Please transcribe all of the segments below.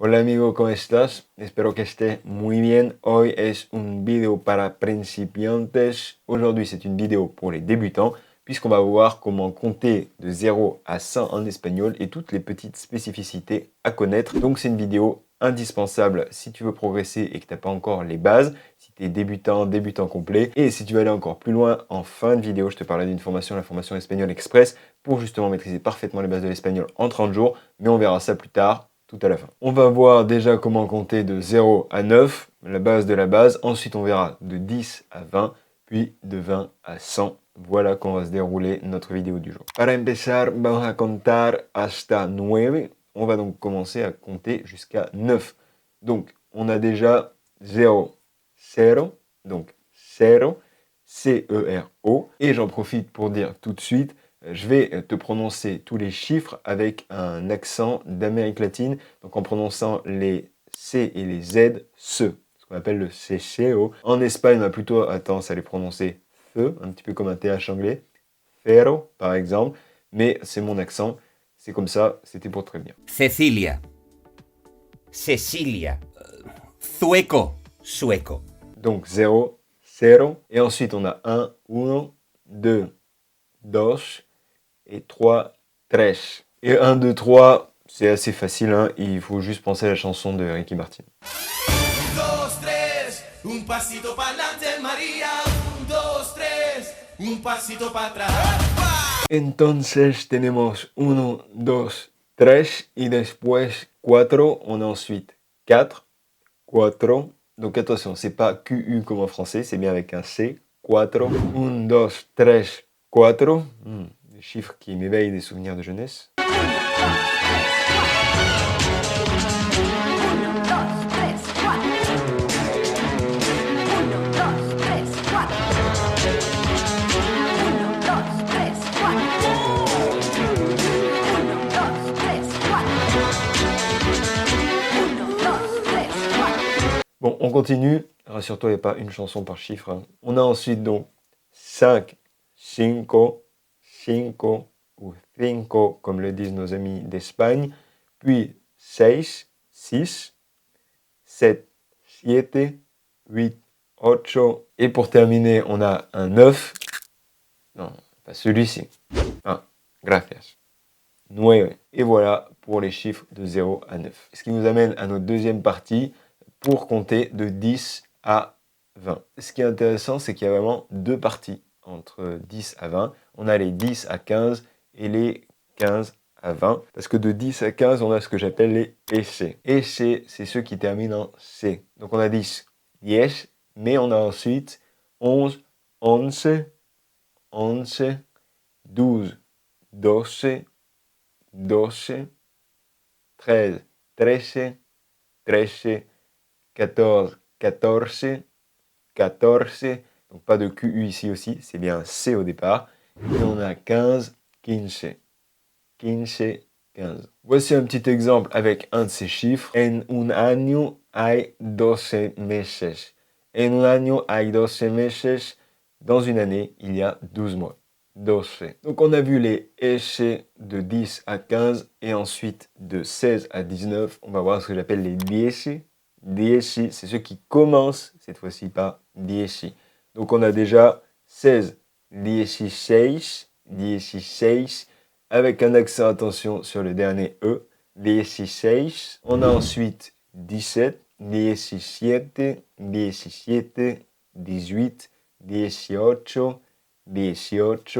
Hola amigo, ¿cómo estás? Espero que estés muy bien. Hoy es un vidéo para principiantes. Aujourd'hui, c'est une vidéo pour les débutants, puisqu'on va voir comment compter de 0 à 100 en espagnol et toutes les petites spécificités à connaître. Donc, c'est une vidéo indispensable si tu veux progresser et que tu n'as pas encore les bases, si tu es débutant, débutant complet. Et si tu veux aller encore plus loin, en fin de vidéo, je te parlerai d'une formation, la formation espagnol express, pour justement maîtriser parfaitement les bases de l'espagnol en 30 jours. Mais on verra ça plus tard, tout à la fin. On va voir déjà comment compter de 0 à 9, la base de la base. Ensuite, on verra de 10 à 20, puis de 20 à 100. Voilà comment va se dérouler notre vidéo du jour. Para empezar, vamos a contar hasta 9. On va donc commencer à compter jusqu'à 9. Donc, on a déjà 0, 0, donc 0, C-E-R-O. Et j'en profite pour dire tout de suite, je vais te prononcer tous les chiffres avec un accent d'Amérique latine, donc en prononçant les C et les Z, ce qu'on appelle le CCO. En Espagne, on a plutôt tendance à les prononcer feu, un petit peu comme un TH anglais, ferro par exemple, mais c'est mon accent, c'est comme ça, c'était pour très bien. Cecilia, Cecilia, Zueco, Sueco. Donc 0, 0, et ensuite on a 1, 1, 2, 2, et 3, 3. Et 1, 2, 3, c'est assez facile, hein, il faut juste penser à la chanson de Ricky Martin. 1, 2, 3, un pasito pa'lante María, 1, 2, 3, un pasito para atrás. Entonces tenemos 1, 2, 3 y después 4, on a ensuite 4, 4. Donc attention, c'est pas QU comme en français, c'est bien avec un C. 4, 1, 2, 3, 4. Des chiffres qui m'éveillent des souvenirs de jeunesse. Bon, on continue. Rassure-toi, il n'y a pas une chanson par chiffre, hein. On a ensuite donc 5, 5, 5 ou 5 comme le disent nos amis d'Espagne. Puis 6, 6, 7, 7, 8, 8. Et pour terminer, on a un 9. Non, pas celui-ci. Ah, gracias. 9. Et voilà pour les chiffres de 0 à 9. Ce qui nous amène à notre deuxième partie pour compter de 10 à 20. Ce qui est intéressant, c'est qu'il y a vraiment deux parties entre 10 à 20. On a les 10 à 15 et les 15 à 20. Parce que de 10 à 15, on a ce que j'appelle les essais. Essais, c'est ceux qui terminent en C. Donc on a 10, 10, mais on a ensuite 11, 11, 11, 12, 12, 12, 13, 13, 13, 14, 14, 14. Donc pas de QU ici aussi, c'est bien un C au départ. Et on a 15, 15, 15, 15. Voici un petit exemple avec un de ces chiffres. En un año hay 12 meses. En un año hay 12 meses. Dans une année, il y a 12 mois. 12. Donc on a vu les essais de 10 à 15 et ensuite de 16 à 19. On va voir ce que j'appelle les 10. 10, c'est ceux qui commencent cette fois-ci par 10. Donc on a déjà 16, 16, 16, avec un accent, attention, sur le dernier E, 16. On a ensuite 17, 17, 17, 18, 18, 18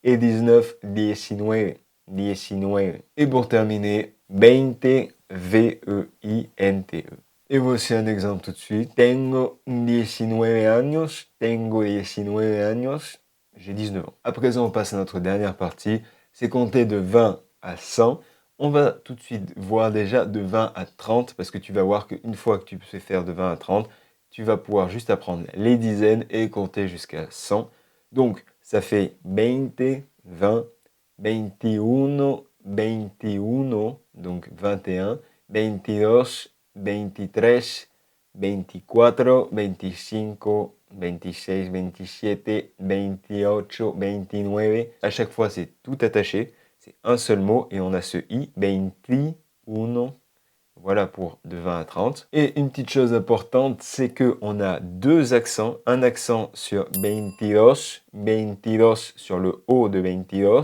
et 19, 19, 19. Et pour terminer, 20, V-E-I-N-T-E. Et voici un exemple tout de suite. Tengo 19 años, tengo 19 años, j'ai 19 ans. À présent, on passe à notre dernière partie, c'est compter de 20 à 100. On va tout de suite voir déjà de 20 à 30, parce que tu vas voir qu'une fois que tu sais faire de 20 à 30, tu vas pouvoir juste apprendre les dizaines et compter jusqu'à 100. Donc, ça fait 20, 20, 21, 21, donc 21, 22, 23, 24, 25, 26, 27, 28, 29. À chaque fois, c'est tout attaché. C'est un seul mot et on a ce i, 21. voilà pour de 20 à 30. Et une petite chose importante, c'est qu'on a deux accents. Un accent sur 22, 22 sur le O de 22,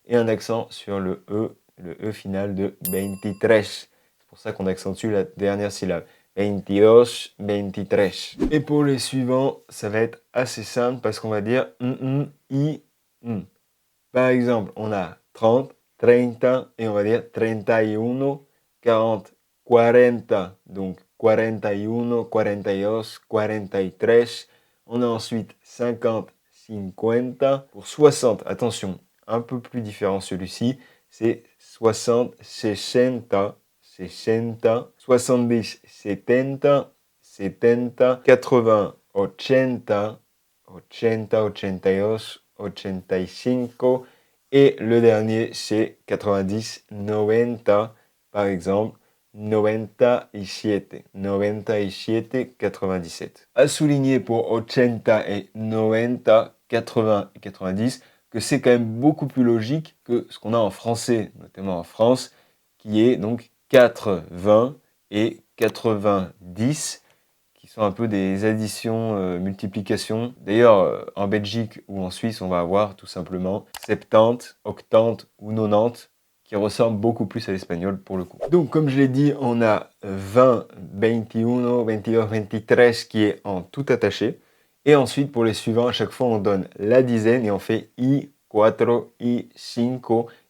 et un accent sur le E final de 23. C'est pour ça qu'on accentue la dernière syllabe. 22, 23. Et pour les suivants, ça va être assez simple parce qu'on va dire i. Par exemple, on a 30, 30 et on va dire 31, 40, 40. Donc 41, 42, 43. On a ensuite 50, 50. Pour 60, attention, un peu plus différent celui-ci, c'est 60, 60, 60, 70, 70, 70, 80, 80, 80, 82, 85 et le dernier c'est 90, 90 par exemple 97, 97, 97. À souligner pour 80 et 90, 80 et 90 que c'est quand même beaucoup plus logique que ce qu'on a en français, notamment en France, qui est donc 80 et 90 qui sont un peu des additions, multiplications. D'ailleurs, en Belgique ou en Suisse, on va avoir tout simplement 70, 80 ou 90 qui ressemblent beaucoup plus à l'espagnol pour le coup. Donc comme je l'ai dit, on a 20, 21, 22, 23 qui est en tout attaché. Et ensuite, pour les suivants, à chaque fois, on donne la dizaine et on fait I, 4, I, 5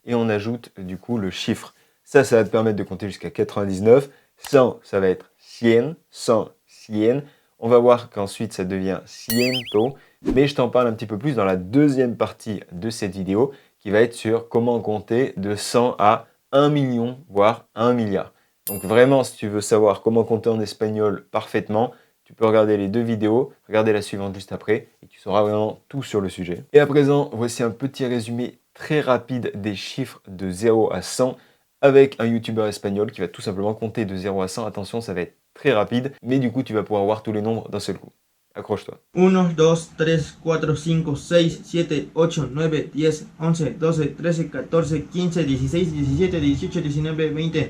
et on ajoute du coup le chiffre. Ça va te permettre de compter jusqu'à 99. 100, ça va être 100, 100, 100. On va voir qu'ensuite ça devient ciento, mais je t'en parle un petit peu plus dans la deuxième partie de cette vidéo qui va être sur comment compter de 100 à 1 million, voire 1 milliard. Donc vraiment, si tu veux savoir comment compter en espagnol parfaitement, tu peux regarder les deux vidéos, regarder la suivante juste après et tu sauras vraiment tout sur le sujet. Et à présent, voici un petit résumé très rapide des chiffres de 0 à 100 avec un youtubeur espagnol qui va tout simplement compter de 0 à 100. Attention, ça va être très rapide, mais du coup, tu vas pouvoir voir tous les nombres d'un seul coup. Accroche-toi. 1, 2, 3, 4, 5, 6, 7, 8, 9, 10, 11, 12, 13, 14, 15, 16, 17, 18, 19, 20,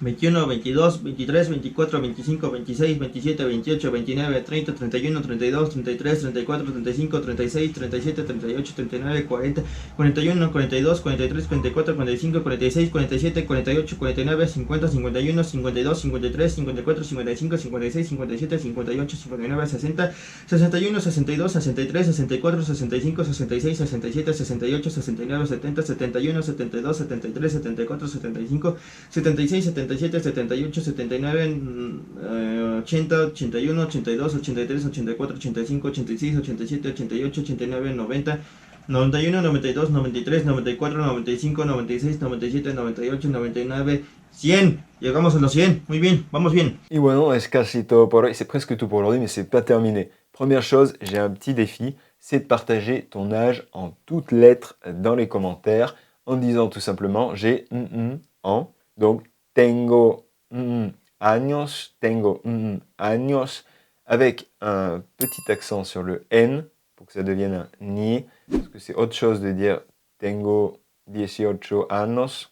21, 22, 23, 24, 25, 26, 27, 28, 29, 30, 31, 32, 33, 34, 35, 36, 37, 38, 39, 40, 41, 42, 43, 44, 45, 46, 47, 48, 49, 50, 51, 52, 53, 54, 55, 56, 57, 58, 59, 60, 61, 62, 63, 64, 65, 66, 67, 68, 69, 70, 71, 72, 73, 74, 75, 76, 77, 78, 79, 80, 81, 82, 83, 84, 85, 86, 87, 88, 89, 90, 91, 92, 93, 94, 95, 96, 97, 98, 99, 100. Llegamos a los 100. Muy bien, vamos bien. Y bueno, es casi todo por hoy. C'est presque tout pour aujourd'hui, mais c'est pas terminé. Première chose, j'ai un petit défi, c'est de partager ton âge en toutes lettres dans les commentaires en disant tout simplement j'ai en. Donc tengo años, tengo años, avec un petit accent sur le N pour que ça devienne un ni, parce que c'est autre chose de dire tengo 18 años.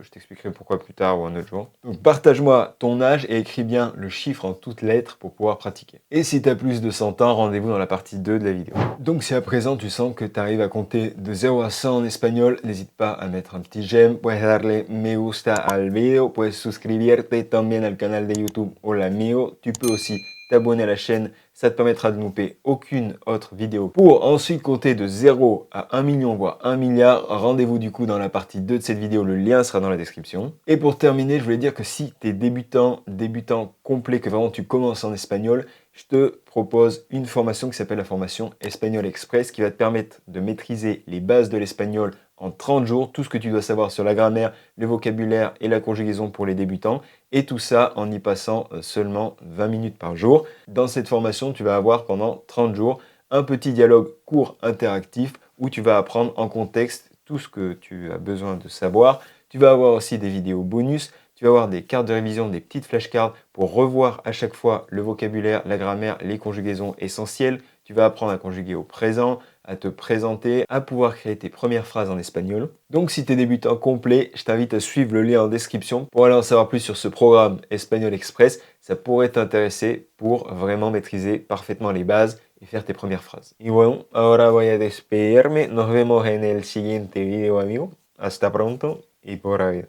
Je t'expliquerai pourquoi plus tard ou un autre jour. Donc partage-moi ton âge et écris bien le chiffre en toutes lettres pour pouvoir pratiquer. Et si tu as plus de 100 ans, rendez-vous dans la partie 2 de la vidéo. Donc si à présent tu sens que tu arrives à compter de 0 à 100 en espagnol, n'hésite pas à mettre un petit j'aime, puedes darle me gusta al video, puedes suscribirte también al canal de YouTube Hola Mio. Tu peux aussi t'abonner à la chaîne, ça te permettra de ne louper aucune autre vidéo. Pour ensuite compter de 0 à 1 million, voire 1 milliard, rendez-vous du coup dans la partie 2 de cette vidéo, le lien sera dans la description. Et pour terminer, je voulais dire que si tu es débutant complet, que vraiment tu commences en espagnol, je te propose une formation qui s'appelle la formation Espagnol Express qui va te permettre de maîtriser les bases de l'espagnol en 30 jours, tout ce que tu dois savoir sur la grammaire, le vocabulaire et la conjugaison pour les débutants, et tout ça en y passant seulement 20 minutes par jour. Dans cette formation, tu vas avoir pendant 30 jours un petit dialogue court interactif où tu vas apprendre en contexte tout ce que tu as besoin de savoir. Tu vas avoir aussi des vidéos bonus, tu vas avoir des cartes de révision, des petites flashcards pour revoir à chaque fois le vocabulaire, la grammaire, les conjugaisons essentielles. Tu tu vas apprendre à conjuguer au présent, à te présenter, à pouvoir créer tes premières phrases en espagnol. Donc si tu es débutant complet, je t'invite à suivre le lien en description pour aller en savoir plus sur ce programme Espagnol Express. Ça pourrait t'intéresser pour vraiment maîtriser parfaitement les bases y faire tes premières phrases. Y bueno, ahora voy a despedirme. Nos vemos en el siguiente video, amigo. Hasta pronto y por ahí.